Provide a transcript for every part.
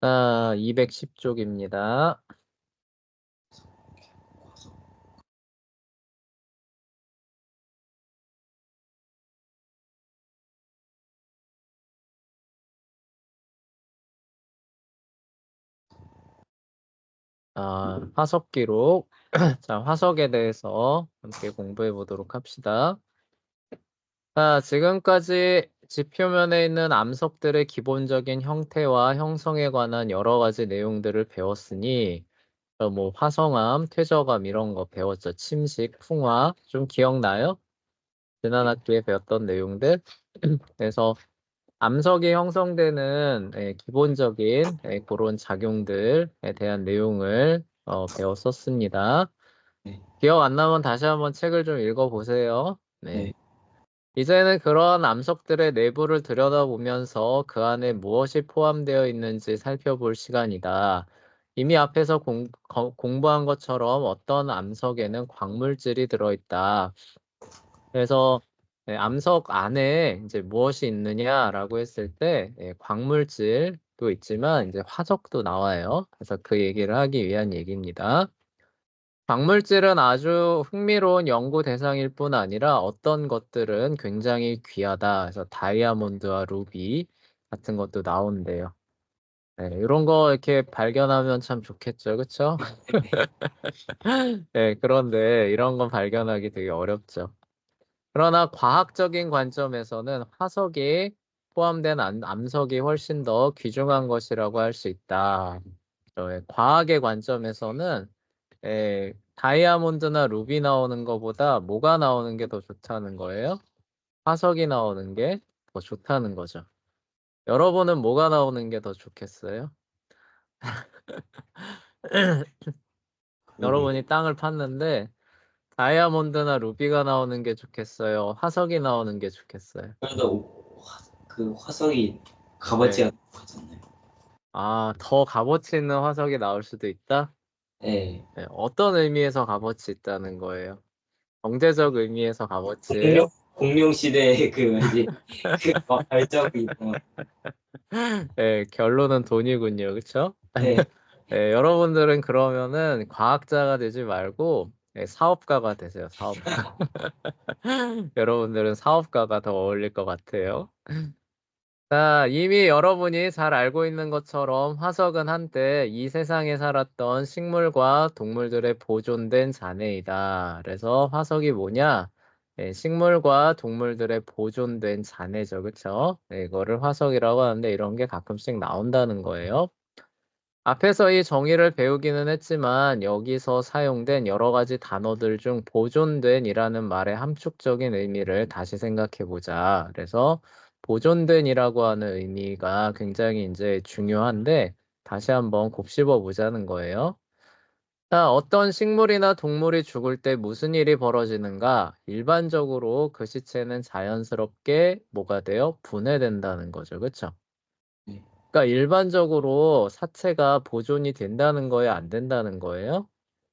210쪽입니다. 화석 기록. 자, 화석에 대해서 함께 공부해 보도록 합시다. 자, 지금까지 지표면에 있는 암석들의 기본적인 형태와 형성에 관한 여러 가지 내용들을 배웠으니, 뭐 화성암, 퇴적암 이런 거 배웠죠. 침식, 풍화 좀 기억나요? 지난 학기에 배웠던 내용들. 그래서 암석이 형성되는 기본적인 그런 작용들에 대한 내용을 배웠었습니다. 네. 기억 안 나면 다시 한번 책을 좀 읽어보세요. 네. 네. 이제는 그러한 암석들의 내부를 들여다보면서 그 안에 무엇이 포함되어 있는지 살펴볼 시간이다. 이미 앞에서 공부한 것처럼 어떤 암석에는 광물질이 들어있다. 그래서 암석 안에 이제 무엇이 있느냐라고 했을 때 광물질도 있지만 이제 화석도 나와요. 그래서 그 얘기를 하기 위한 얘기입니다. 광물질은 아주 흥미로운 연구 대상일 뿐 아니라 어떤 것들은 굉장히 귀하다. 그래서 다이아몬드와 루비 같은 것도 나온대요. 네, 이런 거 이렇게 발견하면 참 좋겠죠, 그렇죠? 네, 그런데 이런 건 발견하기 되게 어렵죠. 그러나 과학적인 관점에서는 화석이 포함된 암석이 훨씬 더 귀중한 것이라고 할 수 있다. 과학의 관점에서는 다이아몬드나 루비 나오는 것보다 뭐가 나오는 게 더 좋다는 거예요? 화석이 나오는 게 더 좋다는 거죠. 여러분은 뭐가 나오는 게 더 좋겠어요? 그러게. 여러분이 땅을 팠는데 다이아몬드나 루비가 나오는 게 좋겠어요? 화석이 나오는 게 좋겠어요? 그래도 그 화석이 네. 값어치가 높았잖아요. 더 값어치 있는 화석이 나올 수도 있다? 네. 네, 어떤 의미에서 값어치 있다는 거예요? 경제적 의미에서 값어치예요? 공룡 시대의 그 뭐지 그 발자국이 있고. 네, 결론은 돈이군요. 그쵸? 네. 네, 여러분들은 그러면은 과학자가 되지 말고 사업가가 되세요. 사업가. 여러분들은 사업가가 더 어울릴 것 같아요. 자, 이미 여러분이 잘 알고 있는 것처럼 화석은 한때 이 세상에 살았던 식물과 동물들의 보존된 잔해이다. 그래서 화석이 뭐냐? 식물과 동물들의 보존된 잔해죠. 그쵸? 이거를 화석이라고 하는데 이런 게 가끔씩 나온다는 거예요. 앞에서 이 정의를 배우기는 했지만 여기서 사용된 여러 가지 단어들 중 보존된이라는 말의 함축적인 의미를 다시 생각해 보자. 그래서 보존된이라고 하는 의미가 굉장히 이제 중요한데 다시 한번 곱씹어 보자는 거예요. 자, 어떤 식물이나 동물이 죽을 때 무슨 일이 벌어지는가? 일반적으로 그 시체는 자연스럽게 뭐가 돼요? 분해된다는 거죠. 그렇죠? 네. 그러니까 일반적으로 사체가 보존이 된다는 거예요? 안 된다는 거예요?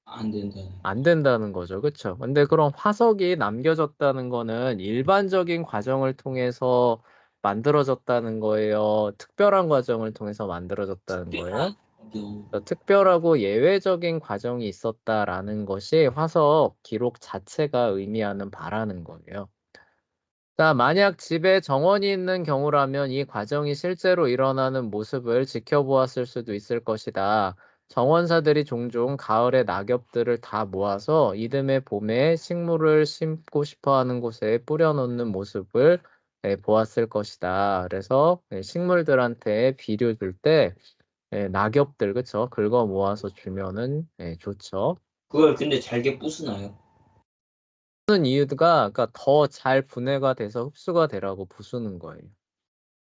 안 된다는 안 거죠. 된다는 거죠. 그렇죠? 근데 그럼 화석이 남겨졌다는 거는 일반적인 과정을 통해서 만들어졌다는 거예요? 특별한 과정을 통해서 만들어졌다는 거예요? 특별하고 예외적인 과정이 있었다라는 것이 화석 기록 자체가 의미하는 바라는 거예요. 자, 만약 집에 정원이 있는 경우라면 이 과정이 실제로 일어나는 모습을 지켜보았을 수도 있을 것이다. 정원사들이 종종 가을에 낙엽들을 다 모아서 이듬해 봄에 식물을 심고 싶어 하는 곳에 뿌려놓는 모습을 보았을 것이다. 그래서 식물들한테 비료 줄 때 낙엽들, 그쵸? 긁어 모아서 주면은 좋죠. 그걸 근데 잘게 부수나요? 부수는 이유가 그러니까 더 잘 분해가 돼서 흡수가 되라고 부수는 거예요.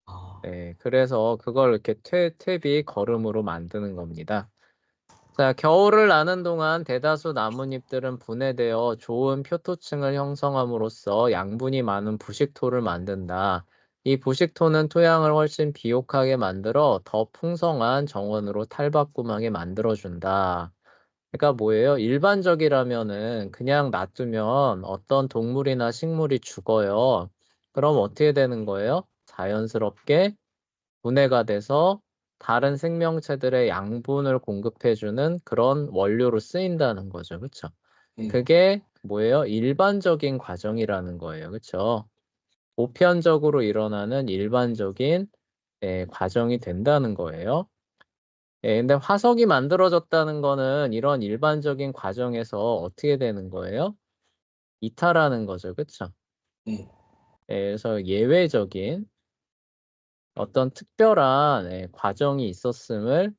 아. 네, 그래서 그걸 이렇게 퇴비 거름으로 만드는 겁니다. 자, 겨울을 나는 동안 대다수 나뭇잎들은 분해되어 좋은 표토층을 형성함으로써 양분이 많은 부식토를 만든다. 이 부식토는 토양을 훨씬 비옥하게 만들어 더 풍성한 정원으로 탈바꿈하게 만들어준다. 그러니까 뭐예요? 일반적이라면은 그냥 놔두면 어떤 동물이나 식물이 죽어요. 그럼 어떻게 되는 거예요? 자연스럽게 분해가 돼서 다른 생명체들의 양분을 공급해주는 그런 원료로 쓰인다는 거죠. 그쵸? 네. 그게 뭐예요? 일반적인 과정이라는 거예요. 그쵸? 보편적으로 일어나는 일반적인 과정이 된다는 거예요. 근데 화석이 만들어졌다는 거는 이런 일반적인 과정에서 어떻게 되는 거예요? 이탈하는 거죠. 그쵸? 네. 그래서 예외적인 어떤 특별한 과정이 있었음을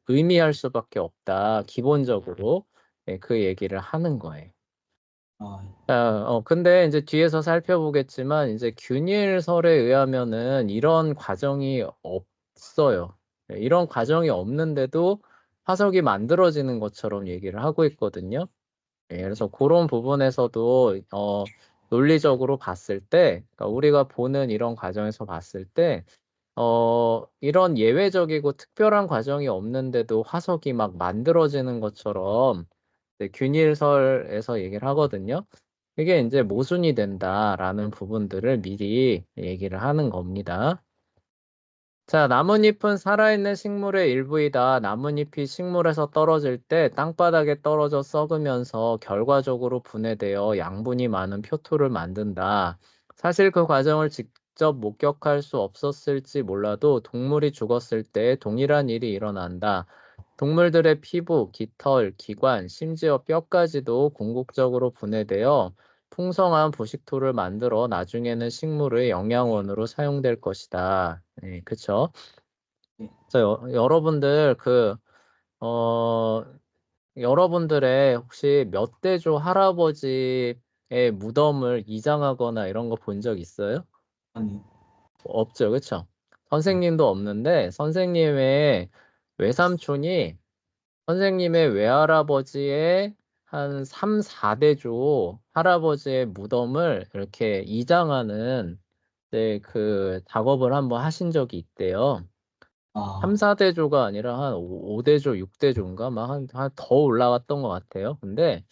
의미할 수밖에 없다. 기본적으로 그 얘기를 하는 거예요. 아, 근데 이제 뒤에서 살펴보겠지만 이제 균일설에 의하면은 이런 과정이 없어요. 이런 과정이 없는데도 화석이 만들어지는 것처럼 얘기를 하고 있거든요. 그래서 그런 부분에서도 논리적으로 봤을 때, 그러니까 우리가 보는 이런 과정에서 봤을 때, 이런 예외적이고 특별한 과정이 없는데도 화석이 막 만들어지는 것처럼 균일설에서 얘기를 하거든요. 이게 이제 모순이 된다라는 부분들을 미리 얘기를 하는 겁니다. 자, 나뭇잎은 살아있는 식물의 일부이다. 나뭇잎이 식물에서 떨어질 때 땅바닥에 떨어져 썩으면서 결과적으로 분해되어 양분이 많은 표토를 만든다. 사실 그 과정을 직접 목격할 수 없었을지 몰라도 동물이 죽었을 때 동일한 일이 일어난다. 동물들의 피부, 깃털, 기관, 심지어 뼈까지도 궁극적으로 분해되어 풍성한 부식토를 만들어 나중에는 식물의 영양원으로 사용될 것이다. 네, 그쵸? 네. 여러분들 어, 여러분들의 혹시 멧돼지 할아버지의 무덤을 이장하거나 이런 거 본 적 있어요? 아니요. 없죠, 그쵸? 네. 선생님도 없는데 선생님의 외삼촌이 선생님의 외할아버지의 한 3, 4대조 할아버지의 무덤을 이렇게 이장하는 그 작업을 한번 하신 적이 있대요. 3, 아, 4대조가 아니라 한 5대조, 6대조인가? 막 한 더 올라갔던 것 같아요. 근데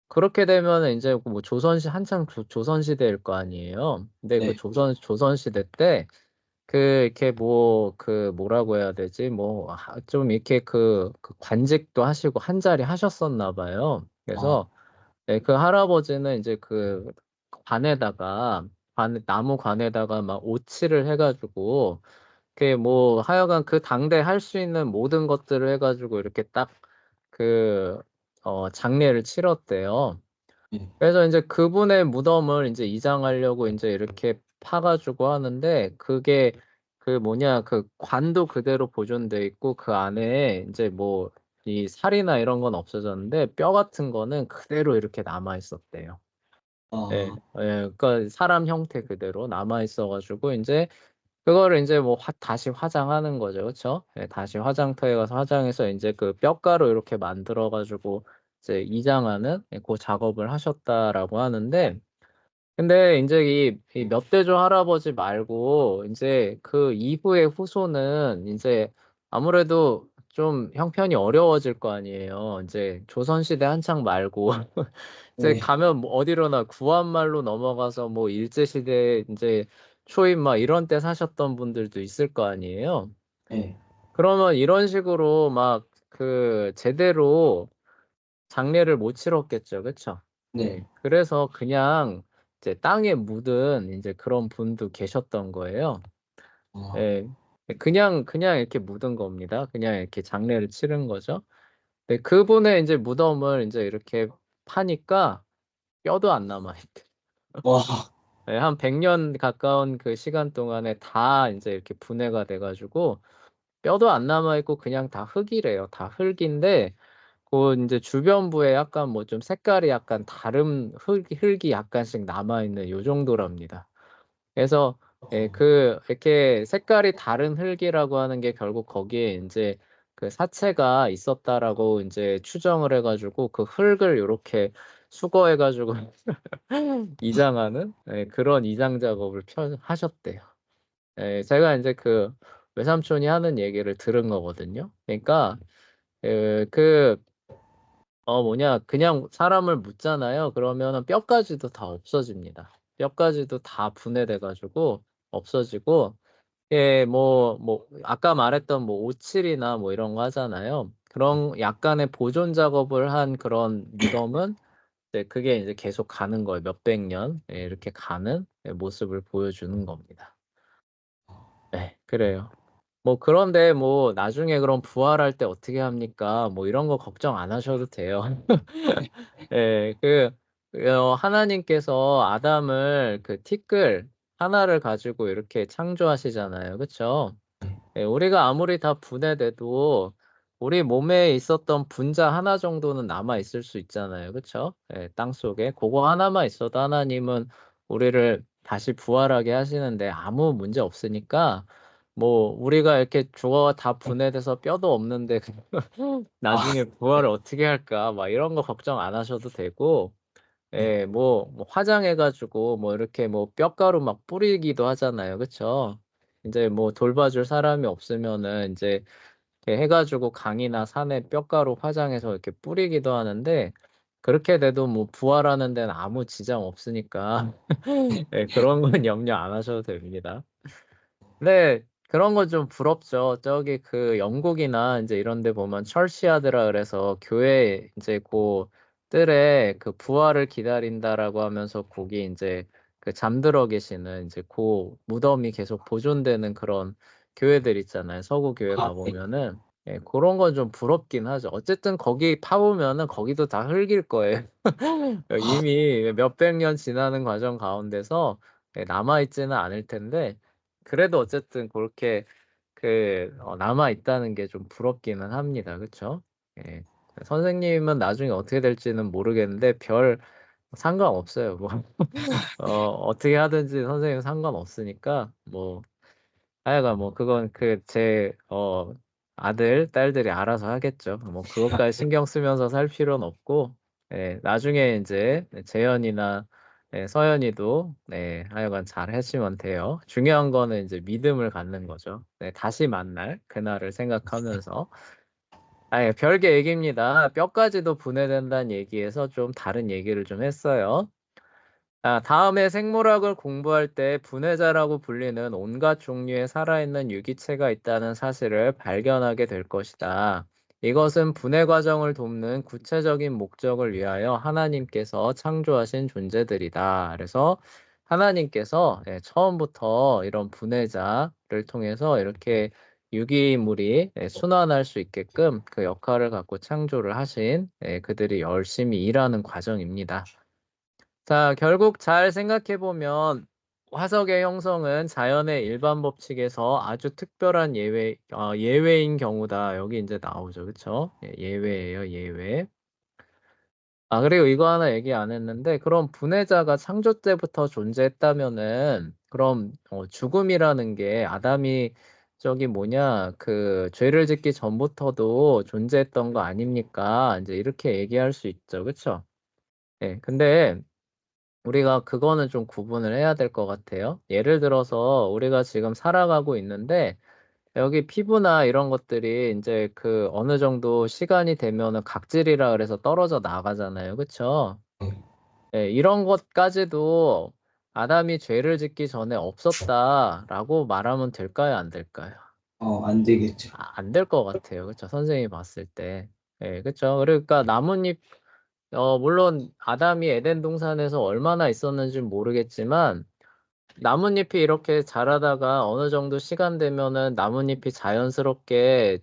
그렇게 되면 이제 뭐 한창 조선시대일 거 아니에요. 근데 그 네. 조선시대 때 이렇게 뭐라고 해야 되지? 좀 이렇게 그 관직도 하시고 한 자리 하셨었나 봐요. 아, 그래서 그 할아버지는 이제 그 나무 관에다가 막 오칠을 해가지고, 하여간 그 당대 할 수 있는 모든 것들을 해가지고 이렇게 딱 그, 장례를 치렀대요. 네. 그래서 이제 그분의 무덤을 이제 이장하려고 이제 이렇게 파가지고 하는데 그게 그 관도 그대로 보존돼 있고 그 안에 이제 이 살이나 이런 건 없어졌는데 뼈 같은 거는 그대로 이렇게 남아 있었대요. 예, 아, 그러니까 사람 형태 그대로 남아 있어가지고 이제 그거를 이제 다시 화장하는 거죠, 그렇죠? 예, 다시 화장터에 가서 화장해서 이제 그 뼈가루 이렇게 만들어가지고 이제 이장하는 그 작업을 하셨다라고 하는데, 근데 이제 이 멧돼지 할아버지 말고 이제 그 이후의 후손은 이제 아무래도 좀 형편이 어려워질 거 아니에요. 이제 조선시대 한창 말고 이제 네. 가면 어디로나 구한말로 넘어가서 일제시대 이제 초임 막 이런 때 사셨던 분들도 있을 거 아니에요. 네. 그러면 이런 식으로 막 제대로 장례를 못 치렀겠죠. 그쵸? 네. 네. 그래서 그냥 이제 땅에 묻은 이제 그런 분도 계셨던 거예요. 아, 예. 그냥 이렇게 묻은 겁니다. 그냥 이렇게 장례를 치른 거죠. 네, 그분의 이제 무덤을 이제 이렇게 파니까 뼈도 안 남아있대. 와, 네, 한 100년 가까운 그 시간 동안에 다 이제 이렇게 분해가 돼가지고 뼈도 안 남아있고 그냥 다 흙이래요. 다 흙인데 그 이제 주변부에 약간 좀 색깔이 약간 다른 흙이 약간씩 남아있는 요 정도랍니다. 그래서 이렇게 색깔이 다른 흙이라고 하는 게 결국 거기에 이제 그 사체가 있었다라고 이제 추정을 해가지고 그 흙을 이렇게 수거해가지고 이장하는 그런 이장 작업을 하셨대요. 제가 이제 그 외삼촌이 하는 얘기를 들은 거거든요. 그러니까 그 그냥 사람을 묻잖아요. 그러면은 뼈까지도 다 없어집니다. 뼈까지도 다 분해돼가지고 없어지고 예, 뭐 아까 말했던 뭐 오칠이나 뭐 이런 거 하잖아요. 그런 약간의 보존 작업을 한 그런 무덤은 네, 그게 이제 계속 가는 거예요. 몇백 년 예, 이렇게 가는 예, 모습을 보여주는 겁니다. 네, 그래요. 뭐 그런데 뭐 나중에 그럼 부활할 때 어떻게 합니까? 뭐 이런 거 걱정 안 하셔도 돼요. 예, 하나님께서 아담을 그 티끌 하나를 가지고 이렇게 창조하시잖아요. 그쵸? 예, 우리가 아무리 다 분해돼도 우리 몸에 있었던 분자 하나 정도는 남아 있을 수 있잖아요. 그쵸? 예, 땅 속에. 그거 하나만 있어도 하나님은 우리를 다시 부활하게 하시는데 아무 문제 없으니까 뭐 우리가 이렇게 죽어 다 분해돼서 뼈도 없는데 아, 나중에 부활을 어떻게 할까? 막 이런 거 걱정 안 하셔도 되고 네. 예, 뭐 화장해가지고 뭐 이렇게 뭐 뼈가루 막 뿌리기도 하잖아요. 그쵸? 이제 뭐 돌봐줄 사람이 없으면은 이제 이렇게 해가지고 강이나 산에 뼈가루 화장해서 이렇게 뿌리기도 하는데 그렇게 돼도 뭐 부활하는 데는 아무 지장 없으니까 예, 그런 건 염려 안 하셔도 됩니다. 네, 그런 건 좀 부럽죠. 저기 그 영국이나 이제 이런 데 보면 철시하드라 그래서 교회 이제 그 뜰에 그 부활을 기다린다라고 하면서 거기 이제 그 잠들어 계시는 이제 그 무덤이 계속 보존되는 그런 교회들 있잖아요. 서구 교회 아, 네. 가보면은. 예, 그런 건 좀 부럽긴 하죠. 어쨌든 거기 파보면은 거기도 다 흙일 거예요. 아, 이미 몇백 년 지나는 과정 가운데서 예, 남아있지는 않을 텐데 그래도 어쨌든 그렇게 남아 있다는 게 좀 부럽기는 합니다. 그쵸? 예. 선생님은 나중에 어떻게 될지는 모르겠는데 별 상관없어요. 뭐 어떻게 하든지 선생님 상관없으니까 뭐 하여간 뭐 그건 아들, 딸들이 알아서 하겠죠. 뭐 그것까지 신경 쓰면서 살 필요는 없고, 예, 나중에 이제 재현이나 서연이도 하여간 잘 하시면 돼요. 중요한 거는 이제 믿음을 갖는 거죠. 네, 다시 만날 그날을 생각하면서. 아, 예, 별개 얘기입니다. 뼈까지도 분해된다는 얘기에서 좀 다른 얘기를 좀 했어요. 다음에 생물학을 공부할 때 분해자라고 불리는 온갖 종류의 살아있는 유기체가 있다는 사실을 발견하게 될 것이다. 이것은 분해 과정을 돕는 구체적인 목적을 위하여 하나님께서 창조하신 존재들이다. 그래서 하나님께서 처음부터 이런 분해자를 통해서 이렇게 유기물이 순환할 수 있게끔 그 역할을 갖고 창조를 하신 그들이 열심히 일하는 과정입니다. 자, 결국 잘 생각해보면 화석의 형성은 자연의 일반 법칙에서 아주 특별한 예외인 경우다. 여기 이제 나오죠. 그쵸? 예, 예외예요, 예외. 아, 그리고 이거 하나 얘기 안 했는데, 그럼 분해자가 창조 때부터 존재했다면은, 그럼 죽음이라는 게 아담이 그 죄를 짓기 전부터도 존재했던 거 아닙니까? 이제 이렇게 얘기할 수 있죠. 그쵸? 예, 근데 우리가 그거는 좀 구분을 해야 될 것 같아요. 예를 들어서 우리가 지금 살아가고 있는데 여기 피부나 이런 것들이 이제 그 어느 정도 시간이 되면은 각질이라 그래서 떨어져 나가잖아요. 그쵸? 예, 이런 것까지도 아담이 죄를 짓기 전에 없었다라고 말하면 될까요? 안 될까요? 안 되겠죠. 안 될 것 같아요. 그쵸? 선생님이 봤을 때. 예, 그쵸? 그러니까 나뭇잎 물론 아담이 에덴 동산에서 얼마나 있었는지는 모르겠지만 나뭇잎이 이렇게 자라다가 어느 정도 시간 되면은 나뭇잎이 자연스럽게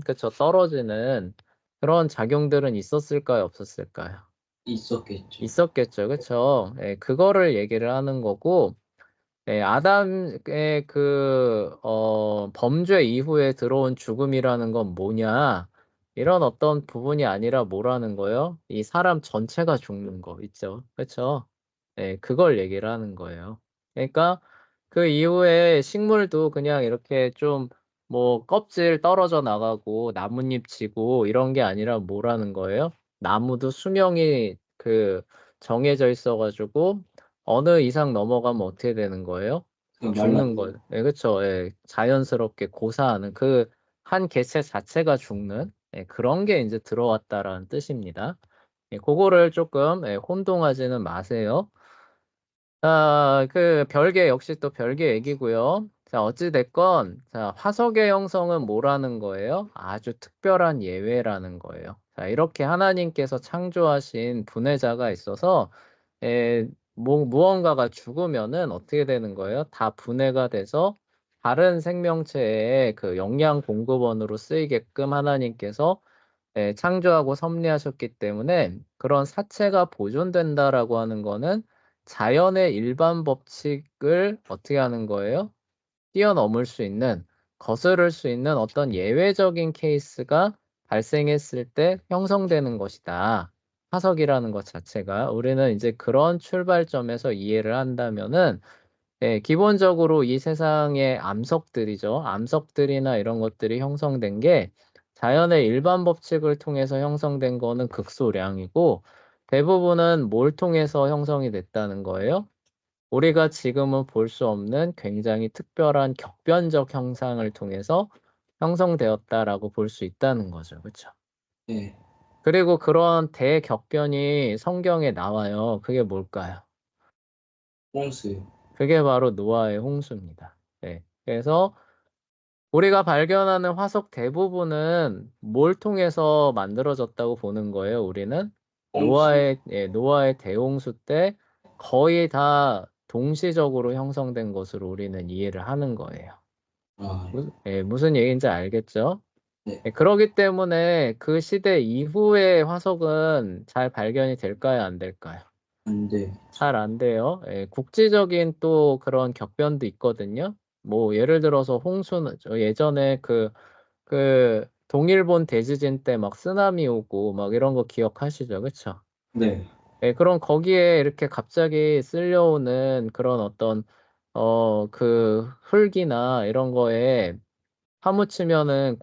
그쵸, 떨어지는 그런 작용들은 있었을까요, 없었을까요? 있었겠죠. 있었겠죠, 그쵸? 예, 그거를 얘기를 하는 거고, 예, 아담의 범죄 이후에 들어온 죽음이라는 건 뭐냐? 이런 어떤 부분이 아니라 뭐라는 거요? 이 사람 전체가 죽는 거 있죠. 그쵸? 예, 그걸 얘기를 하는 거예요. 그러니까 그 이후에 식물도 그냥 이렇게 좀 뭐 껍질 떨어져 나가고 나뭇잎 지고 이런 게 아니라 뭐라는 거예요? 나무도 수명이 정해져 있어가지고 어느 이상 넘어가면 어떻게 되는 거예요? 말라. 죽는 거예요. 예, 그쵸. 예, 자연스럽게 고사하는 그 한 개체 자체가 죽는 그런 게 이제 들어왔다라는 뜻입니다. 예, 그거를 조금 혼동하지는 마세요. 그 별개 역시 또 별개 얘기고요. 자, 어찌 됐건 자, 화석의 형성은 뭐라는 거예요? 아주 특별한 예외라는 거예요. 자, 이렇게 하나님께서 창조하신 분해자가 있어서 무언가가 죽으면은 어떻게 되는 거예요? 다 분해가 돼서 다른 생명체의 그 영양 공급원으로 쓰이게끔 하나님께서 창조하고 섭리하셨기 때문에 그런 사체가 보존된다라고 하는 거는 자연의 일반 법칙을 어떻게 하는 거예요? 뛰어넘을 수 있는, 거스를 수 있는 어떤 예외적인 케이스가 발생했을 때 형성되는 것이다. 화석이라는 것 자체가 우리는 이제 그런 출발점에서 이해를 한다면은 기본적으로 이 세상의 암석들이죠. 암석들이나 이런 것들이 형성된 게 자연의 일반 법칙을 통해서 형성된 거는 극소량이고 대부분은 뭘 통해서 형성이 됐다는 거예요? 우리가 지금은 볼 수 없는 굉장히 특별한 격변적 현상을 통해서 형성되었다라고 볼 수 있다는 거죠. 그렇죠? 네. 그리고 그런 대격변이 성경에 나와요. 그게 뭘까요? 홍수요. 그게 바로 노아의 홍수입니다. 네. 그래서 우리가 발견하는 화석 대부분은 뭘 통해서 만들어졌다고 보는 거예요, 우리는? 홍수. 노아의 대홍수 때 거의 다 동시적으로 형성된 것으로 우리는 이해를 하는 거예요. 아, 무슨 얘기인지 알겠죠? 네. 그러기 때문에 그 시대 이후의 화석은 잘 발견이 될까요, 안 될까요? 안 돼. 잘 안 돼요. 국지적인 또 그런 격변도 있거든요. 뭐 예를 들어서 홍수는 예전에 그 동일본 대지진 때 막 쓰나미 오고 막 이런 거 기억하시죠? 그쵸? 네. 그럼 거기에 이렇게 갑자기 쓸려오는 그런 어떤 그 흙이나 이런 거에 파묻히면은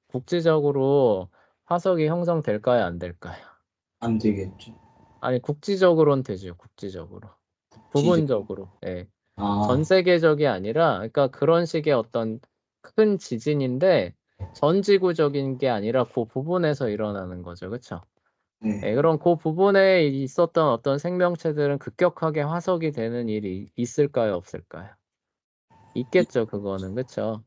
국지적으로 화석이 형성될까요? 안 될까요? 안 되겠죠. 아니 국지적으로는 되죠. 국지적으로. 지적. 부분적으로. 전 아, 세계적이 아니라 그러니까 그런 식의 어떤 큰 지진인데 전 지구적인 게 아니라 그 부분에서 일어나는 거죠. 그렇죠? 네. 그럼 그 부분에 있었던 어떤 생명체들은 급격하게 화석이 되는 일이 있을까요? 없을까요? 있겠죠. 그거는. 그렇죠?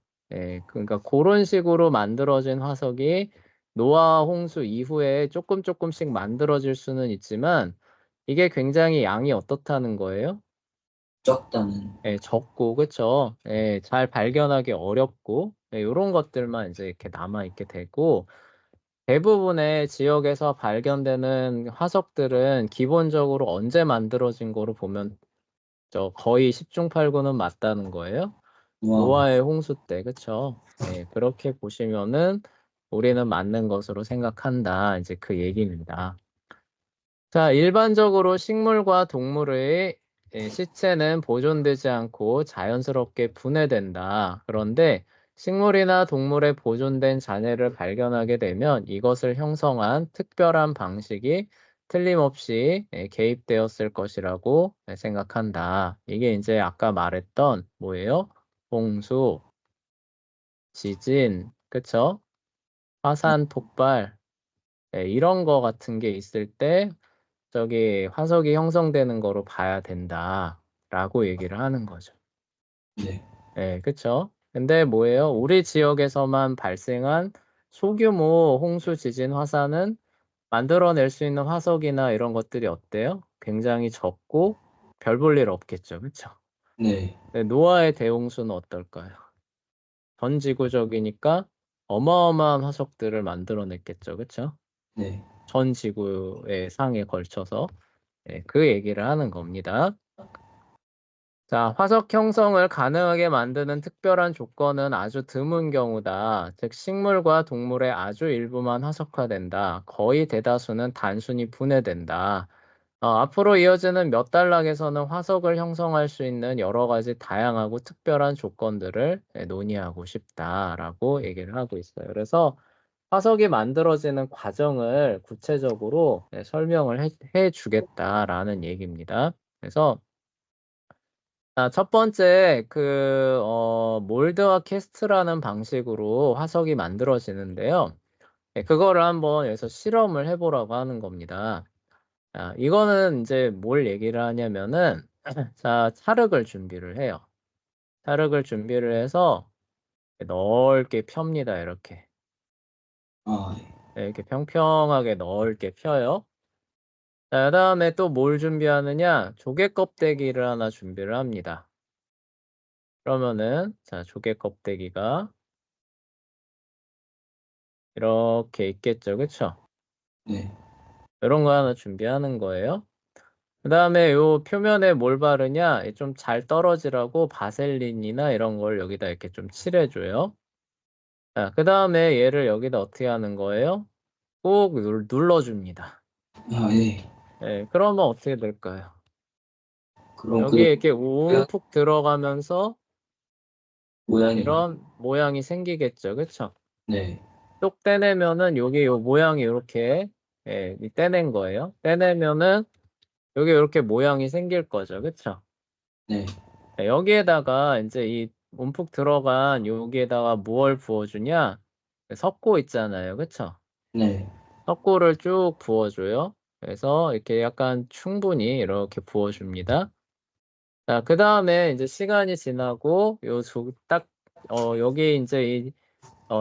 그러니까 그런 식으로 만들어진 화석이 노아 홍수 이후에 조금씩 만들어질 수는 있지만 이게 굉장히 양이 어떻다는 거예요? 적다는. 적고, 그쵸? 잘 발견하기 어렵고, 요런 것들만 이제 이렇게 남아있게 되고, 대부분의 지역에서 발견되는 화석들은 기본적으로 언제 만들어진 거로 보면, 거의 10중 8구는 맞다는 거예요. 와, 노아의 홍수 때, 그쵸? 그렇게 보시면은 우리는 맞는 것으로 생각한다. 이제 그 얘기입니다. 자, 일반적으로 식물과 동물의 시체는 보존되지 않고 자연스럽게 분해된다. 그런데 식물이나 동물의 보존된 잔해를 발견하게 되면 이것을 형성한 특별한 방식이 틀림없이 개입되었을 것이라고 생각한다. 이게 이제 아까 말했던 뭐예요? 홍수, 지진, 그쵸? 네. 화산 폭발, 이런 거 같은 게 있을 때 화석이 형성되는 거로 봐야 된다라고 얘기를 하는 거죠. 네. 그쵸? 근데 뭐예요? 우리 지역에서만 발생한 소규모 홍수, 지진, 화산은 만들어낼 수 있는 화석이나 이런 것들이 어때요? 굉장히 적고 별 볼 일 없겠죠. 그쵸? 네. 근데 노아의 대홍수는 어떨까요? 전 지구적이니까 어마어마한 화석들을 만들어냈겠죠. 그쵸? 네. 전 지구의 상에 걸쳐서 그 얘기를 하는 겁니다. 자, 화석 형성을 가능하게 만드는 특별한 조건은 아주 드문 경우다. 즉, 식물과 동물의 아주 일부만 화석화된다. 거의 대다수는 단순히 분해된다. 앞으로 이어지는 몇 단락에서는 화석을 형성할 수 있는 여러 가지 다양하고 특별한 조건들을 논의하고 싶다라고 얘기를 하고 있어요. 그래서 화석이 만들어지는 과정을 구체적으로 설명을 해 주겠다라는 얘기입니다. 그래서 첫 번째, 몰드와 캐스트라는 방식으로 화석이 만들어지는데요. 그거를 한번 여기서 실험을 해보라고 하는 겁니다. 이거는 이제 뭘 얘기를 하냐면은, 자, 찰흙을 준비를 해요. 찰흙을 준비를 해서 넓게 펴니다. 이렇게. 네, 이렇게 평평하게 넓게 펴요. 자, 그다음에 또 뭘 준비하느냐? 조개 껍데기를 하나 준비를 합니다. 그러면은 자, 조개 껍데기가 이렇게 있겠죠. 그쵸? 네. 요런 거 하나 준비하는 거예요. 그다음에 요 표면에 뭘 바르냐? 좀 잘 떨어지라고 바셀린이나 이런 걸 여기다 이렇게 좀 칠해 줘요. 자, 그다음에 얘를 여기다 어떻게 하는 거예요? 꾹 눌러 줍니다. 예. 예, 그러면 어떻게 될까요? 그럼 여기에 이렇게 움푹 들어가면서 모양이. 이런 모양이 생기겠죠. 그쵸? 네. 쏙 떼내면은 여기 요 모양이 요렇게 예, 떼낸 거예요. 떼내면은 여기 요렇게 모양이 생길 거죠. 그쵸? 네. 네, 여기에다가 인제 이 움푹 들어간 여기에다가 무얼 부어 주냐? 석고 있잖아요. 그쵸? 네. 석고를 쭉 부어 줘요. 그래서 이렇게 약간 충분히 이렇게 부어 줍니다. 자, 그다음에 인제 시간이 지나고 요 딱 여기 인제 이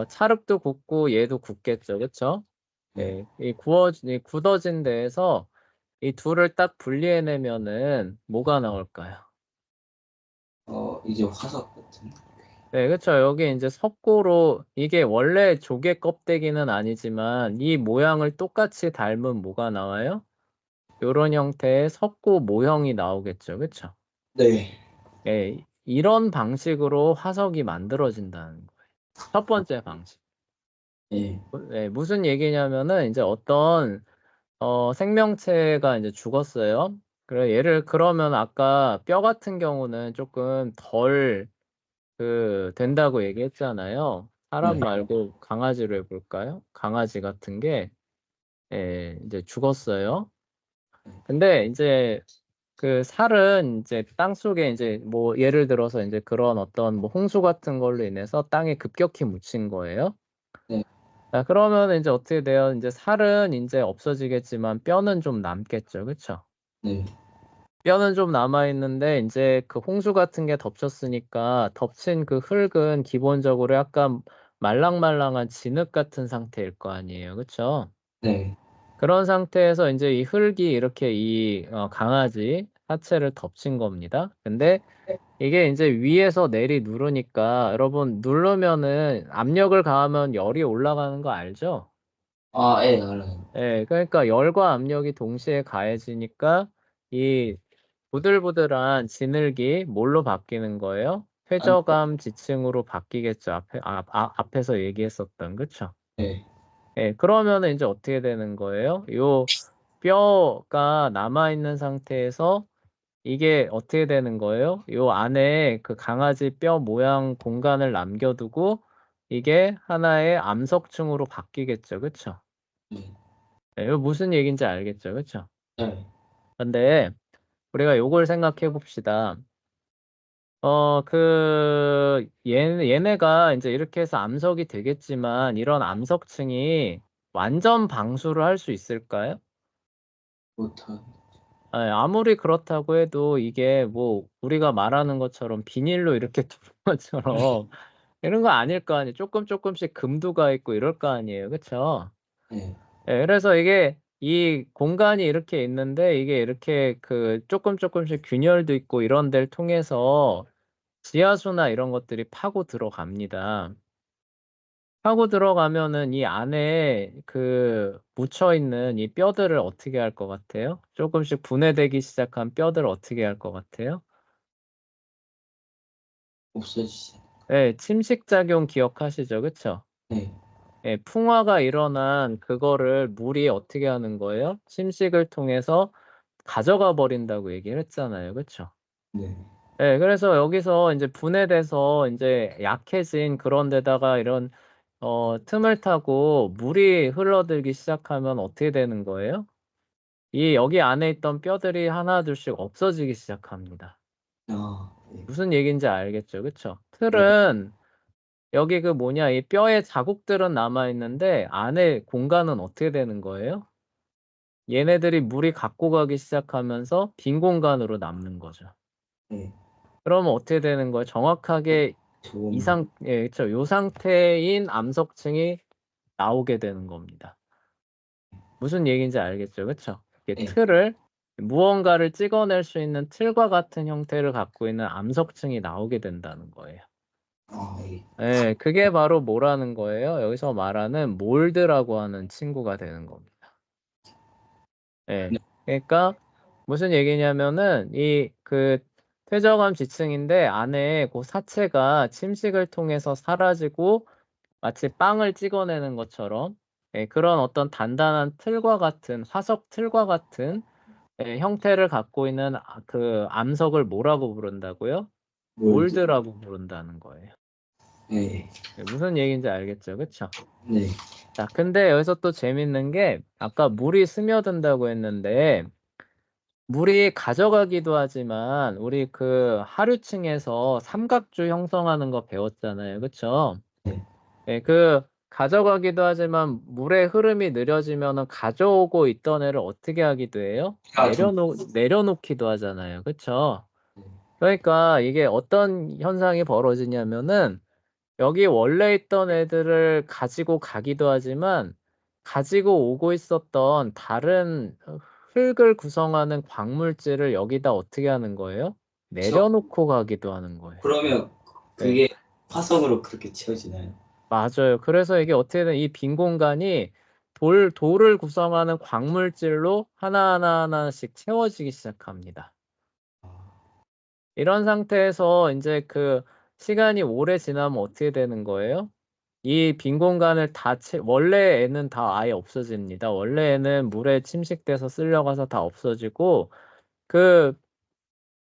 찰흙도 굳고 얘도 굳겠죠. 그쵸? 네. 네. 이 굳어진 데에서 이 둘을 딱 분리해 내면은 뭐가 나올까요? 이제 화석 같은. 네, 그쵸. 여기 인제 석고로 이게 원래 조개 껍데기는 아니지만 이 모양을 똑같이 닮은 뭐가 나와요? 요런 형태의 석고 모형이 나오겠죠. 그쵸? 네. 예. 이런 방식으로 화석이 만들어진다는 거예요. 첫 번째 방식. 예. 네, 무슨 얘기냐면은 인제 어떤 생명체가 인제 죽었어요. 그러면 아까 뼈 같은 경우는 쪼끔 덜 된다고 얘기했잖아요. 사람 네. 말고 강아지로 해 볼까요? 강아지 같은 게 예, 인제 죽었어요. 근데 인제 그 살은 인제 땅속에 인제 뭐 예를 들어서 인제 그런 어떤 뭐 홍수 같은 걸로 인해서 땅에 급격히 묻힌 거예요. 네. 자, 그러면은 인제 어떻게 돼요? 인제 살은 인제 없어지겠지만 뼈는 좀 남겠죠. 그쵸? 네. 뼈는 좀 남아 있는데 인제 그 홍수 같은 게 덮쳤으니까 덮친 그 흙은 기본적으로 약간 말랑말랑한 진흙 같은 상태일 거 아니에요. 그쵸? 네. 그런 상태에서 인제 이 흙이 이렇게 이 강아지 하체를 덮친 겁니다. 근데 이게 인제 위에서 내리 누르니까 여러분 누르면은 압력을 가하면 열이 올라가는 거 알죠? 예, 알아요. 예. 그러니까 열과 압력이 동시에 가해지니까 이 부들부들한 진흙이 뭘로 바뀌는 거예요? 회저감 지층으로 바뀌겠죠. 앞에서 얘기했었던. 그쵸? 네. 예. 그러면은 인제 어떻게 되는 거예요? 요 뼈가 남아 있는 상태에서 이게 어떻게 되는 거예요? 요 안에 그 강아지 뼈 모양 공간을 남겨 두고 이게 하나의 암석층으로 바뀌겠죠. 그쵸? 네. 예. 이거 무슨 얘기인지 알겠죠. 그쵸? 네. 근데 우리가 요걸 생각해 봅시다. 얘네가 인제 이렇게 해서 암석이 되겠지만 이런 암석층이 완전 방수를 할 수 있을까요? 못하. 예. 아무리 그렇다고 해도 이게 뭐 우리가 말하는 것처럼 비닐로 이렇게 뚫은 것처럼 이런 거 아닐 거 아니에요. 쪼끔씩 금도 가 있고 이럴 거 아니에요. 그쵸? 네. 예. 그래서 이게 이 공간이 이렇게 있는데 이게 이렇게 쪼끔씩 균열도 있고 이런 데를 통해서 지하수나 이런 것들이 파고 들어갑니다. 파고 들어가면은 이 안에 묻혀 있는 이 뼈들을 어떻게 할 것 같아요? 쪼끔씩 분해되기 시작한 뼈들을 어떻게 할 것 같아요? 없어지지. 예. 침식작용 기억하시죠? 그쵸? 네. 예. 풍화가 일어난 그거를 물이 어떻게 하는 거예요? 침식을 통해서 가져가 버린다고 얘기를 했잖아요. 그쵸? 네. 예. 그래서 여기서 인제 분해돼서 인제 약해진 그런 데다가 이런 틈을 타고 물이 흘러들기 시작하면 어떻게 되는 거예요? 여기 안에 있던 뼈들이 하나둘씩 없어지기 시작합니다. 네. 무슨 얘기인지 알겠죠? 그쵸? 네. 틀은 여기 이 뼈의 자국들은 남아 있는데 안에 공간은 어떻게 되는 거예요? 얘네들이 물이 갖고 가기 시작하면서 빈 공간으로 남는 거죠. 네. 그러면 어떻게 되는 거예요? 정확하게 좋은 예, 그렇죠. 요 상태인 암석층이 나오게 되는 겁니다. 무슨 얘기인지 알겠죠? 그렇죠? 이게 네. 무언가를 찍어낼 수 있는 틀과 같은 형태를 갖고 있는 암석층이 나오게 된다는 거예요. 예. 예, 그게 바로 뭐라는 거예요? 여기서 말하는 몰드라고 하는 친구가 되는 겁니다. 예. 네. 그러니까 무슨 얘기냐면은 이 그 퇴적암 지층인데 안에 그 사체가 침식을 통해서 사라지고 마치 빵을 찍어내는 것처럼 예, 그런 어떤 단단한 틀과 같은 화석 틀과 같은 예, 형태를 갖고 있는 그 암석을 뭐라고 부른다고요? 몰드. 몰드라고 부른다는 거예요. 네. 예, 무슨 얘기인지 알겠죠? 그쵸? 네. 자, 근데 여기서 또 재밌는 게 아까 물이 스며든다고 했는데 물이 가져가기도 하지만 우리 그 하류층에서 삼각주 형성하는 거 배웠잖아요. 그쵸? 네. 예, 그 가져가기도 하지만 물의 흐름이 느려지면은 가져오고 있던 애를 어떻게 하기도 해요? 아, 좀. 내려놓기도 하잖아요. 그쵸? 그러니까 이게 어떤 현상이 벌어지냐면은 여기 원래 있던 애들을 가지고 가기도 하지만 가지고 오고 있었던 다른 흙을 구성하는 광물질을 여기다 어떻게 하는 거예요? 내려놓고 가기도 하는 거예요. 그러면 네. 그게 화석으로 그렇게 채워지나요? 맞아요. 그래서 이게 어떻게든 이 빈 공간이 돌을 구성하는 광물질로 하나씩 채워지기 시작합니다. 이런 상태에서 이제 그 시간이 오래 지나면 어떻게 되는 거예요? 이 빈 공간을 원래 애는 다 아예 없어집니다. 원래 애는 물에 침식돼서 쓸려가서 다 없어지고 그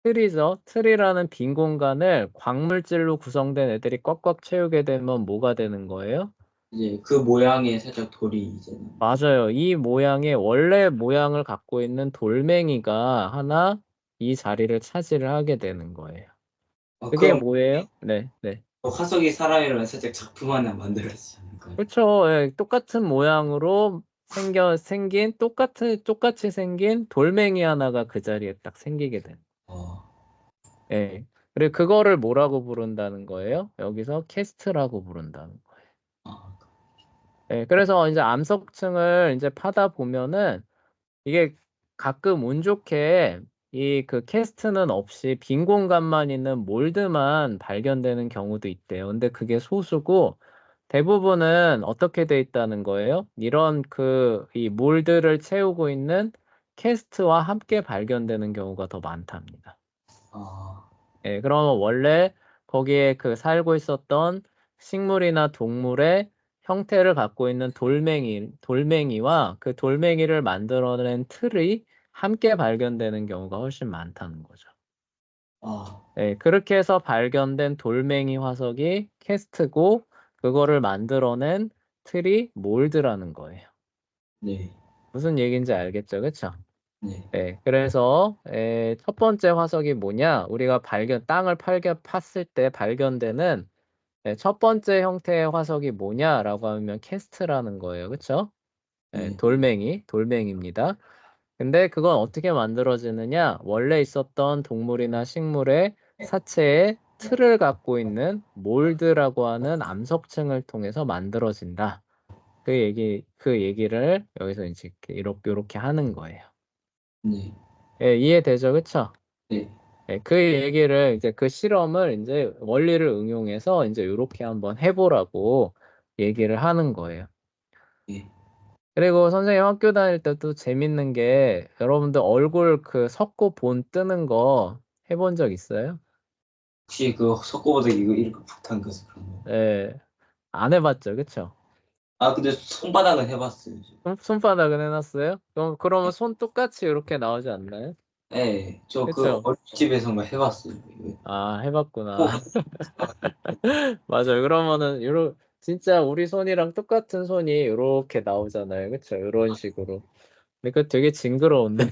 틀이라는 빈 공간을 광물질로 구성된 애들이 꽉꽉 채우게 되면 뭐가 되는 거예요? 이제 그 모양의 살짝 돌이 이제는. 맞아요. 이 모양의 원래 모양을 갖고 있는 돌멩이가 하나 이 자리를 차지를 하게 되는 거예요. 그게 그럼 뭐예요? 네, 네. 화석이 사람이라면 살짝 작품 하나 만들어지지 않을까요? 그렇죠. 예, 똑같은 모양으로 생긴 똑같이 생긴 돌멩이 하나가 그 자리에 딱 생기게 돼. 어, 예. 그리고 그거를 뭐라고 부른다는 거예요? 여기서 캐스트라고 부른다는 거예요. 아, 예. 그래서 이제 암석층을 이제 파다 보면은 이게 가끔 운 좋게 이 그 캐스트는 없이 빈 공간만 있는 몰드만 발견되는 경우도 있대요. 근데 그게 소수고 대부분은 어떻게 돼 있다는 거예요? 이런 이 몰드를 채우고 있는 캐스트와 함께 발견되는 경우가 더 많답니다. 아, 예, 그러면 원래 거기에 그 살고 있었던 식물이나 동물의 형태를 갖고 있는 돌멩이와 그 돌멩이를 만들어낸 틀이 함께 발견되는 경우가 훨씬 많다는 거죠. 아, 예, 그렇게 해서 발견된 돌멩이 화석이 캐스트고 그거를 만들어낸 틀이 몰드라는 거예요. 네, 무슨 얘기인지 알겠죠? 그쵸? 네, 네, 그래서 첫 번째 화석이 뭐냐? 우리가 땅을 팠을 때 발견되는 첫 번째 형태의 화석이 뭐냐라고 하면 캐스트라는 거예요. 그쵸? 네, 돌멩이입니다. 근데 그건 어떻게 만들어지느냐? 원래 있었던 동물이나 식물의 사체의 틀을 갖고 있는 몰드라고 하는 암석층을 통해서 만들어진다. 그 얘기를 여기서 이제 이렇게 하는 거예요. 네, 예, 이해되죠? 그쵸? 네, 예, 이제 그 실험을 이제 원리를 응용해서 이제 이렇게 한번 해보라고 얘기를 하는 거예요. 네. 그리고 선생님 학교 다닐 때 또 재밌는 게 여러분들 얼굴 그 석고 본 뜨는 거 해본 적 있어요? 혹시 그 석고보드 이거 이렇게 폭탄 거서 그런 거? 예, 안 해봤죠? 그쵸? 아, 근데 손바닥은 해봤어요. 손바닥은 해놨어요? 그러면 손 똑같이 이렇게 나오지 않나요? 네, 저 그 그쵸? 어린이집에서만 해봤어요. 이거. 아, 해봤구나. 꼭 맞아요. 그러면은 진짜 우리 손이랑 똑같은 손이 이렇게 나오잖아요. 그쵸? 이런 식으로. 근데 그거 되게 징그러운데.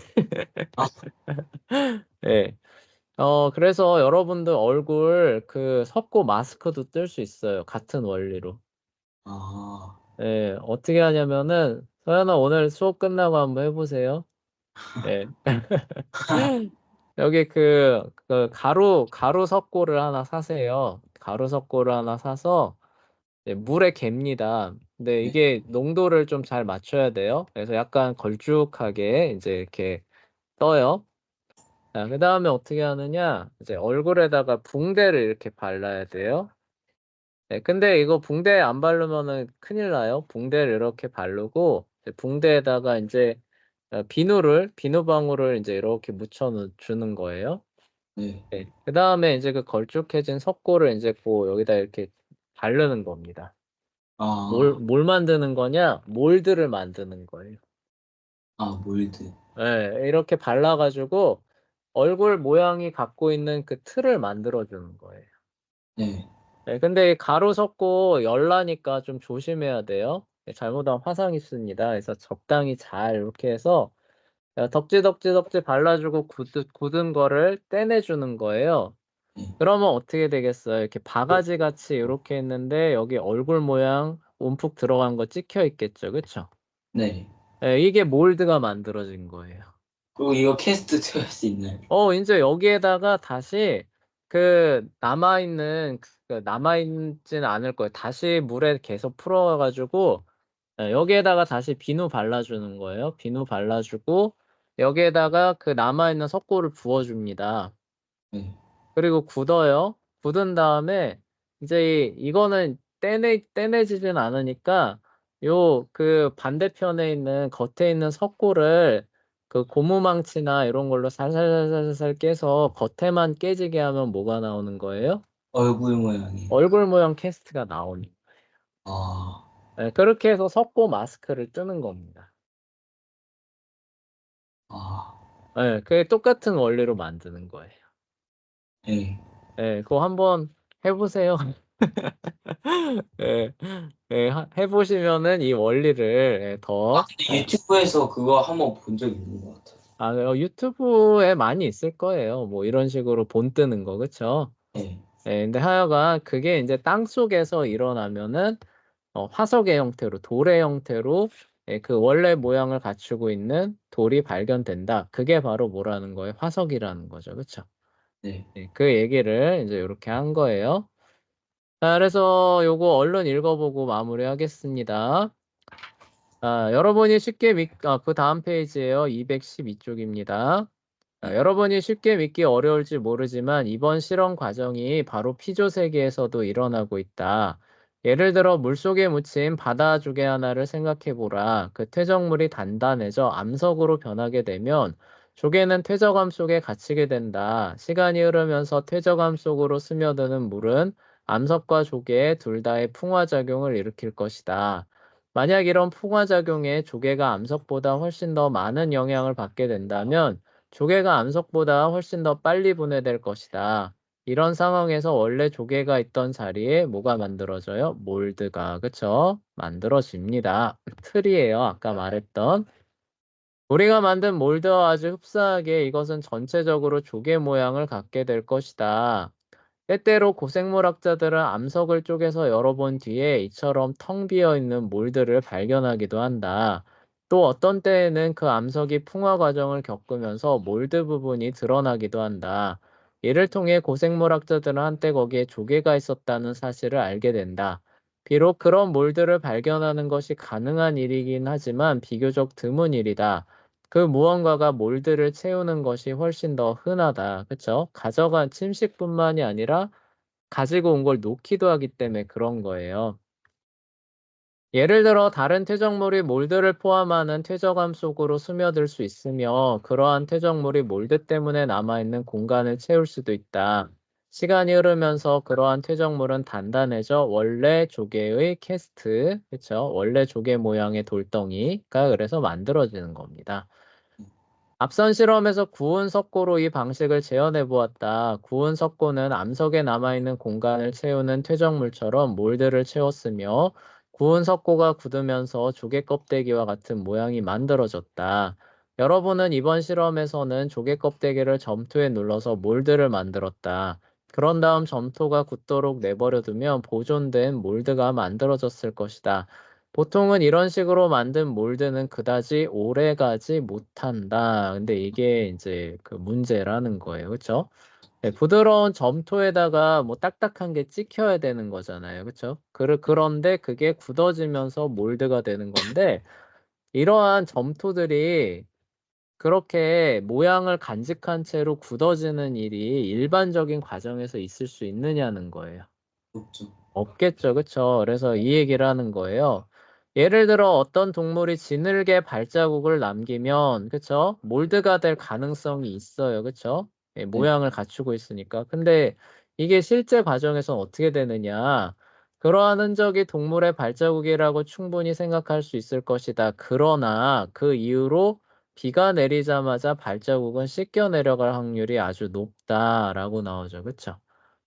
아, 예. 그래서 여러분들 얼굴 그 섭고 마스크도 뜰 수 있어요. 같은 원리로. 아, 예. 어떻게 하냐면은 서연아 오늘 수업 끝나고 한번 해보세요. 예. 여기 가루 석고를 하나 사세요. 가루 석고를 하나 사서 물에 갭니다. 근데 네. 이게 농도를 좀 잘 맞춰야 돼요. 그래서 약간 걸쭉하게 이제 이렇게 떠요. 자, 그다음에 어떻게 하느냐? 이제 얼굴에다가 붕대를 이렇게 발라야 돼요. 네, 근데 이거 붕대 안 바르면은 큰일 나요. 붕대를 이렇게 바르고 이제 붕대에다가 인제 비누방울을 인제 이렇게 묻혀 주는 거예요. 네. 네. 그다음에 인제 그 걸쭉해진 석고를 인제 여기다 이렇게 바르는 겁니다. 아. 뭘 만드는 거냐? 몰드를 만드는 거예요. 아 몰드. 예. 이렇게 발라 가지고 얼굴 모양이 갖고 있는 그 틀을 만들어 주는 거예요. 네. 네. 근데 이 가루 섞고 열 나니까 좀 조심해야 돼요. 예, 잘못하면 화상 입습니다. 그래서 적당히 잘 이렇게 해서 덕지덕지 발라 주고 굳은 거를 떼내 주는 거예요. 네. 그러면 어떻게 되겠어요? 이렇게 바가지 같이 요렇게 했는데 여기 얼굴 모양 움푹 들어간 거 찍혀 있겠죠. 그쵸? 네. 예, 이게 몰드가 만들어진 거예요. 그리고 이거 캐스트 채울 수 있나요? 인제 여기에다가 다시 남아 있지는 않을 거예요. 다시 물에 계속 풀어 가지고 여기에다가 다시 비누 발라 주는 거예요. 비누 발라 주고 여기에다가 그 남아 있는 석고를 부어 줍니다. 네. 그리고 굳어요. 굳은 다음에 이제 이거는 떼내지진 않으니까 반대편에 있는 겉에 있는 석고를 고무망치나 이런 걸로 살살살살살 깨서 겉에만 깨지게 하면 뭐가 나오는 거예요? 얼굴 모양이. 얼굴 모양 캐스트가 나오는. 아. 예, 그렇게 해서 석고 마스크를 뜨는 겁니다. 아. 예, 그게 똑같은 원리로 만드는 거예요. 네. 예, 그거 한번 해 보세요. 예. 예. 해 보시면은 이 원리를 아 근데 유튜브에서 그거 한번 본 적 있는 것 같아요. 유튜브에 많이 있을 거예요. 뭐 이런 식으로 본 뜨는 거. 그쵸? 네. 예, 근데 하여간 그게 인제 땅속에서 일어나면은 화석의 형태로 돌의 형태로 그 원래 모양을 갖추고 있는 돌이 발견된다. 그게 바로 뭐라는 거예요? 화석이라는 거죠. 그쵸? 네. 예, 그 얘기를 인제 요렇게 한 거예요. 자, 그래서 요거 얼른 읽어 보고 마무리하겠습니다. 여러분이 쉽게 그다음 페이지예요. 212 쪽입니다. 네. 여러분이 쉽게 믿기 어려울지 모르지만 이번 실험 과정이 바로 피조 세계에서도 일어나고 있다. 예를 들어 물속에 묻힌 바다 조개 하나를 생각해 보라. 그 퇴적물이 단단해져 암석으로 변하게 되면 조개는 퇴적암 속에 갇히게 된다. 시간이 흐르면서 퇴적암 속으로 스며드는 물은 암석과 조개 둘 다의 풍화작용을 일으킬 것이다. 만약 이런 풍화작용에 조개가 암석보다 훨씬 더 많은 영향을 받게 된다면 조개가 암석보다 훨씬 더 빨리 분해될 것이다. 이런 상황에서 원래 조개가 있던 자리에 뭐가 만들어져요? 몰드가, 그쵸? 만들어집니다. 틀이에요. 아까 말했던. 우리가 만든 몰드와 아주 흡사하게 이것은 전체적으로 조개 모양을 갖게 될 것이다. 때때로 고생물학자들은 암석을 쪼개서 열어본 뒤에 이처럼 텅 비어 있는 몰드를 발견하기도 한다. 또 어떤 때에는 그 암석이 풍화 과정을 겪으면서 몰드 부분이 드러나기도 한다. 이를 통해 고생물학자들은 한때 거기에 조개가 있었다는 사실을 알게 된다. 비록 그런 몰드를 발견하는 것이 가능한 일이긴 하지만 비교적 드문 일이다. 그 무언가가 몰드를 채우는 것이 훨씬 더 흔하다. 그쵸? 가져간 침식뿐만이 아니라 가지고 온 걸 놓기도 하기 때문에 그런 거예요. 예를 들어 다른 퇴적물이 몰드를 포함하는 퇴적암 속으로 스며들 수 있으며 그러한 퇴적물이 몰드 때문에 남아있는 공간을 채울 수도 있다. 시간이 흐르면서 그러한 퇴적물은 단단해져 원래 조개의 캐스트, 그쵸? 원래 조개 모양의 돌덩이가 그래서 만들어지는 겁니다. 앞선 실험에서 구운 석고로 이 방식을 재현해 보았다. 구운 석고는 암석에 남아있는 공간을 채우는 퇴적물처럼 몰드를 채웠으며 구운 석고가 굳으면서 조개 껍데기와 같은 모양이 만들어졌다. 여러분은 이번 실험에서는 조개 껍데기를 점토에 눌러서 몰드를 만들었다. 그런 다음 점토가 굳도록 내버려 두면 보존된 몰드가 만들어졌을 것이다. 보통은 이런 식으로 만든 몰드는 그다지 오래가지 못한다. 근데 이게 이제 그 문제라는 거예요. 그쵸? 네, 부드러운 점토에다가 뭐 딱딱한 게 찍혀야 되는 거잖아요. 그쵸? 그런데 그게 굳어지면서 몰드가 되는 건데, 이러한 점토들이 그렇게 모양을 간직한 채로 굳어지는 일이 일반적인 과정에서 있을 수 있느냐는 거예요. 없죠. 없겠죠. 그쵸? 그래서 이 얘기를 하는 거예요. 예를 들어 어떤 동물이 지늘개 발자국을 남기면, 그쵸? 몰드가 될 가능성이 있어요. 그쵸? 예, 네. 모양을 갖추고 있으니까. 근데 이게 실제 과정에서 어떻게 되느냐? 그러한 흔적이 동물의 발자국이라고 충분히 생각할 수 있을 것이다. 그러나 그 이후로 비가 내리자마자 발자국은 씻겨 내려갈 확률이 아주 높다라고 나오죠. 그쵸?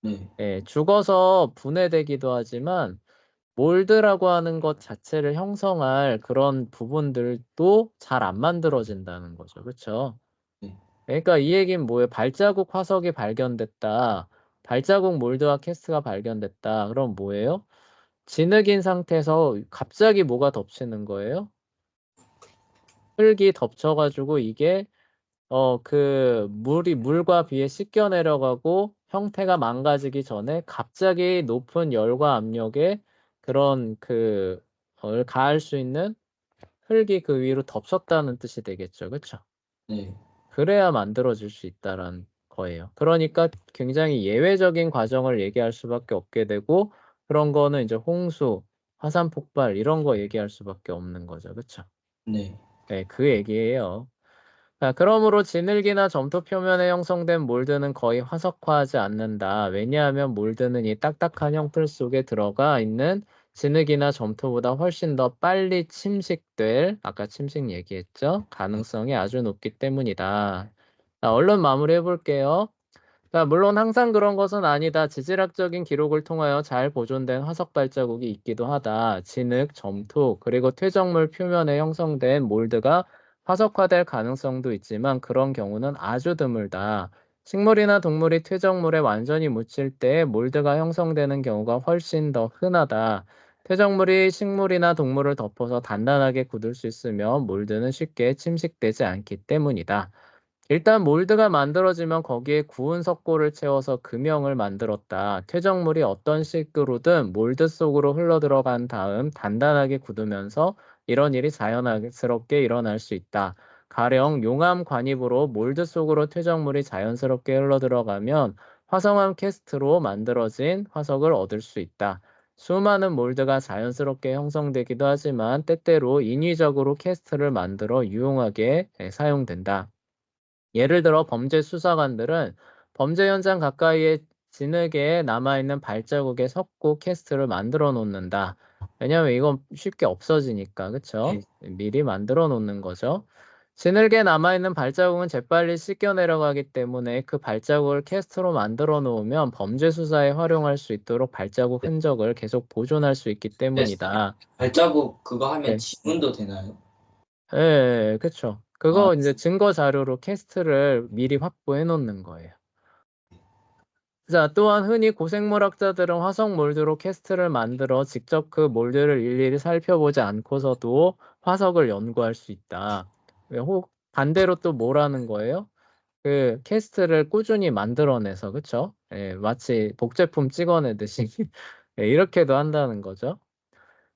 네. 예, 죽어서 분해되기도 하지만 몰드라고 하는 것 자체를 형성할 그런 부분들도 잘 안 만들어진다는 거죠. 그쵸? 네. 그러니까 이 얘기는 뭐예요? 발자국 화석이 발견됐다. 발자국 몰드와 캐스트가 발견됐다. 그럼 뭐예요? 진흙인 상태에서 갑자기 뭐가 덮치는 거예요? 흙이 덮쳐가지고 이게 물과 비에 씻겨 내려가고 형태가 망가지기 전에 갑자기 높은 열과 압력에 그런 을 가할 수 있는 흙이 그 위로 덮쳤다는 뜻이 되겠죠. 그쵸? 네. 그래야 만들어질 수 있다라는 거예요. 그러니까 굉장히 예외적인 과정을 얘기할 수밖에 없게 되고, 그런 거는 이제 홍수, 화산 폭발 이런 거 얘기할 수밖에 없는 거죠. 그쵸? 네. 네, 그 얘기예요. 자, 그러므로 진흙이나 점토 표면에 형성된 몰드는 거의 화석화하지 않는다. 왜냐하면 몰드는 이 딱딱한 형틀 속에 들어가 있는 진흙이나 점토보다 훨씬 더 빨리 침식될, 아까 침식 얘기했죠? 네. 가능성이 아주 높기 때문이다. 자, 얼른 마무리해 볼게요. 자, 물론 항상 그런 것은 아니다. 지질학적인 기록을 통하여 잘 보존된 화석 발자국이 있기도 하다. 진흙, 점토, 그리고 퇴적물 표면에 형성된 몰드가 화석화될 가능성도 있지만 그런 경우는 아주 드물다. 식물이나 동물이 퇴적물에 완전히 묻힐 때 몰드가 형성되는 경우가 훨씬 더 흔하다. 퇴적물이 식물이나 동물을 덮어서 단단하게 굳을 수 있으며 몰드는 쉽게 침식되지 않기 때문이다. 일단 몰드가 만들어지면 거기에 구운 석고를 채워서 금형을 만들었다. 퇴적물이 어떤 식으로든 몰드 속으로 흘러들어간 다음 단단하게 굳으면서 이런 일이 자연스럽게 일어날 수 있다. 가령 용암 관입으로 몰드 속으로 퇴적물이 자연스럽게 흘러들어가면 화성암 캐스트로 만들어진 화석을 얻을 수 있다. 수많은 몰드가 자연스럽게 형성되기도 하지만 때때로 인위적으로 캐스트를 만들어 유용하게 사용된다. 예를 들어 범죄 수사관들은 범죄 현장 가까이에 진흙에 남아있는 발자국에 석고 캐스트를 만들어 놓는다. 왜냐면 이건 쉽게 없어지니까, 그쵸? 네. 미리 만들어 놓는 거죠. 진흙에 남아있는 발자국은 재빨리 씻겨 내려가기 때문에 그 발자국을 캐스트로 만들어 놓으면 범죄 수사에 활용할 수 있도록 발자국 흔적을 계속 보존할 수 있기 네. 때문이다. 발자국 그거 하면 네. 지문도 되나요? 예, 예, 그쵸. 아, 그거 이제 증거 자료로 캐스트를 미리 확보해 놓는 거예요. 자, 또한 흔히 고생물학자들은 화석 몰드로 캐스트를 만들어 직접 그 몰드를 일일이 살펴보지 않고서도 화석을 연구할 수 있다. 반대로 또 뭐라는 거예요? 그 캐스트를 꾸준히 만들어내서, 그쵸? 예, 마치 복제품 찍어내듯이 예, 이렇게도 한다는 거죠.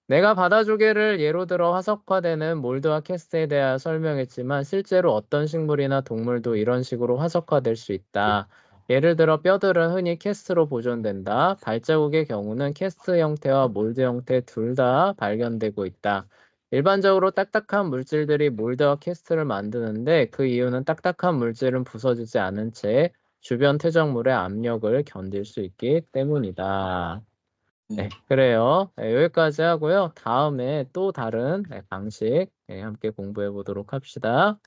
내가 바다조개를 예로 들어 화석화되는 몰드와 캐스트에 대하여 설명했지만 실제로 어떤 식물이나 동물도 이런 식으로 화석화될 수 있다. 예를 들어 뼈들은 흔히 캐스트로 보존된다. 발자국의 경우는 캐스트 형태와 몰드 형태 둘 다 발견되고 있다. 일반적으로 딱딱한 물질들이 몰드와 캐스트를 만드는데 그 이유는 딱딱한 물질은 부서지지 않은 채 주변 퇴적물의 압력을 견딜 수 있기 때문이다. 네, 그래요. 네, 여기까지 하고요. 다음에 또 다른 방식 함께 공부해 보도록 합시다.